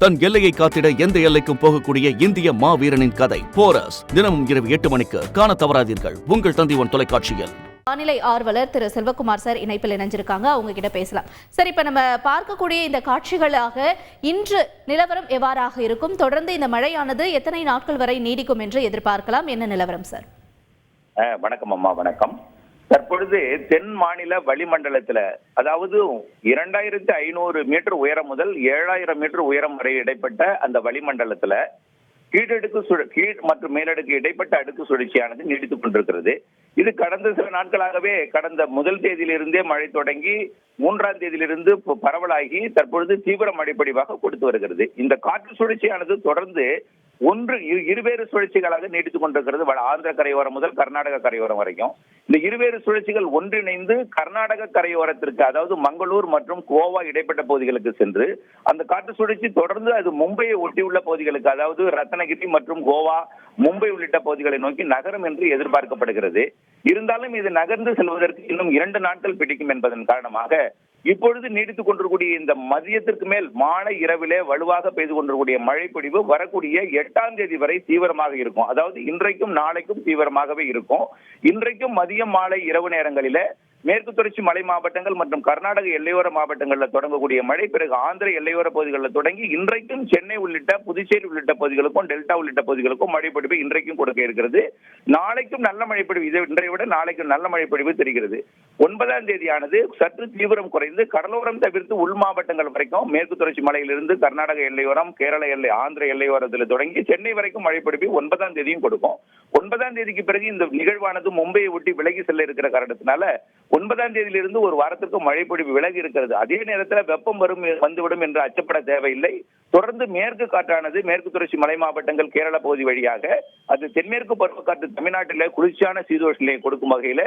தன் எல்லையை காத்திட எந்த எல்லைக்கும் போகக்கூடிய இந்திய மாவீரனின் கதை போரஸ் தினமும் இரவு 8 மணிக்கு காண தவறாதீர்கள் உங்கள் தந்தி1 தொலைக்காட்சியில். வானிலை ஆர்வலர் திரு செல்வகுமார் சார் இணைப்பில் இணைஞ்சிருக்காங்க. அவங்க கிட்ட பேசலாம். சரி, இப்ப நம்ம பார்க்கக்கூடிய இந்த காட்சிகளாக இன்று நிலவரம் எவ்வாறாக இருக்கும்? தொடர்ந்து இந்த மழையானது எத்தனை நாட்கள் வரை நீடிக்கும் என்று எதிர்பார்க்கலாம்? என்ன நிலவரம் சார்? வணக்கம் அம்மா. வணக்கம். தற்பொழுது தென் மாநில வளிமண்டலத்துல, அதாவது 2500 மீட்டர் உயரம் முதல் 7000 மீட்டர் உயரம் வரை இடைப்பட்ட அந்த வளிமண்டலத்துல கீழ் மற்றும் மேலடுக்கு இடைப்பட்ட அடுக்கு சுழற்சியானது நீடித்துக் கொண்டிருக்கிறது. இது கடந்த சில நாட்களாகவே, கடந்த முதல் தேதியிலிருந்தே மழை தொடங்கி 3ஆம் தேதியிலிருந்து பரவலாகி தற்பொழுது தீவிர மழைப்பொழிவாக கொடுத்து வருகிறது. இந்த காற்று சுழற்சியானது தொடர்ந்து இருவேறு சுழற்சிகளாக நீடித்துக் கொண்டிருக்கிறது. ஆந்திர கரையோரம் முதல் கர்நாடக கரையோரம் வரைக்கும் இந்த இருவேறு சுழற்சிகள் ஒன்றிணைந்து கர்நாடக கரையோரத்திற்கு, அதாவது மங்களூர் மற்றும் கோவா இடைப்பட்ட பகுதிகளுக்கு சென்று அந்த காற்று சுழற்சி தொடர்ந்து அது மும்பையை ஒட்டியுள்ள பகுதிகளுக்கு, அதாவது ரத்னகிரி மற்றும் கோவா, மும்பை உள்ளிட்ட பகுதிகளை நோக்கி நகரும் என்று எதிர்பார்க்கப்படுகிறது. இருந்தாலும் இது நகர்ந்து செல்வதற்கு இன்னும் 2 நாட்கள் பிடிக்கும் என்பதன் காரணமாக இப்பொழுது நீடித்துக் கொண்டிருக்கூடிய இந்த மதியத்திற்கு மேல் மாலை இரவிலே வலுவாக பெய்து கொண்டிருக்கூடிய மழைப்பொழிவு வரக்கூடிய 8ஆம் தேதி வரை தீவிரமாக இருக்கும். அதாவது இன்றைக்கும் நாளைக்கும் தீவிரமாகவே இருக்கும். இன்றைக்கும் மதியம் மாலை இரவு நேரங்களில மேற்கு தொடர்ச்சி மலை மாவட்டங்கள் மற்றும் கர்நாடக எல்லையோர மாவட்டங்களில் தொடங்கக்கூடிய மழை பிறகு ஆந்திர எல்லையோர பகுதிகளில் தொடங்கி இன்றைக்கும் சென்னை உள்ளிட்ட புதுச்சேரி உள்ளிட்ட பகுதிகளுக்கும் டெல்டா உள்ளிட்ட பகுதிகளுக்கும் மழைப்பொழிவு இன்றைக்கும் கொடுக்க இருக்கிறது. நாளைக்கும் நல்ல மழைப்பொழிவு, இதை இன்றைய விட நாளைக்கு நல்ல மழைப்பொழிவு தெரிகிறது. 9ஆம் தேதியானது சற்று தீவிரம் குறைந்து கடலோரம் தவிர்த்து உள் மாவட்டங்கள் வரைக்கும் மேற்கு தொடர்ச்சி மலையிலிருந்து கர்நாடக எல்லையோரம், கேரள எல்லை, ஆந்திர எல்லையோரத்தில் தொடங்கி சென்னை வரைக்கும் மழைப்பொழிவு 9ஆம் தேதியும் கொடுக்கும். 9ஆம் தேதிக்கு பிறகு இந்த நிகழ்வானது மும்பையை ஒட்டி விலகி செல்ல இருக்கிற காரணத்தினால 9ஆம் தேதியிலிருந்து ஒரு வாரத்துக்கு மழைப்பொழிவு விலகி இருக்கிறது. அதே நேரத்தில் வெப்பம் வந்துவிடும் என்று அச்சப்பட தேவையில்லை. தொடர்ந்து மேற்கு காற்றானது மேற்கு தொடர்ச்சி மலை மாவட்டங்கள், கேரள பகுதி வழியாக அது தென்மேற்கு பருவக்காற்று தமிழ்நாட்டில் குளிர்ச்சியான சீதோஷ நிலையை கொடுக்கும் வகையில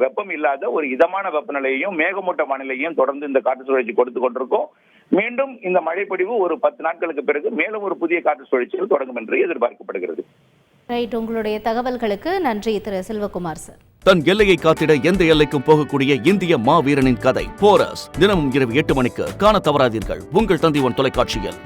வெப்பம் இல்லாத ஒரு இதமான வெப்பநிலையையும் மேகமூட்ட வானிலையும் தொடர்ந்து இந்த காற்று சுழற்சி கொடுத்து கொண்டிருக்கும். மீண்டும் இந்த மழைப்பொழிவு ஒரு 10 நாட்களுக்கு பிறகு மேலும் ஒரு புதிய காற்று சுழற்சியில் தொடங்கும் என்று எதிர்பார்க்கப்படுகிறது. ரைட், உங்களுடைய தகவல்களுக்கு நன்றி திரு செல்வகுமார் சார். தன் எல்லையை காத்திட எந்த எல்லைக்கும் போகக்கூடிய இந்திய மாவீரனின் கதை போரஸ் தினமும் இரவு 8 மணிக்கு காண தவறாதீர்கள் உங்கள் தந்தி1 தொலைக்காட்சியில்.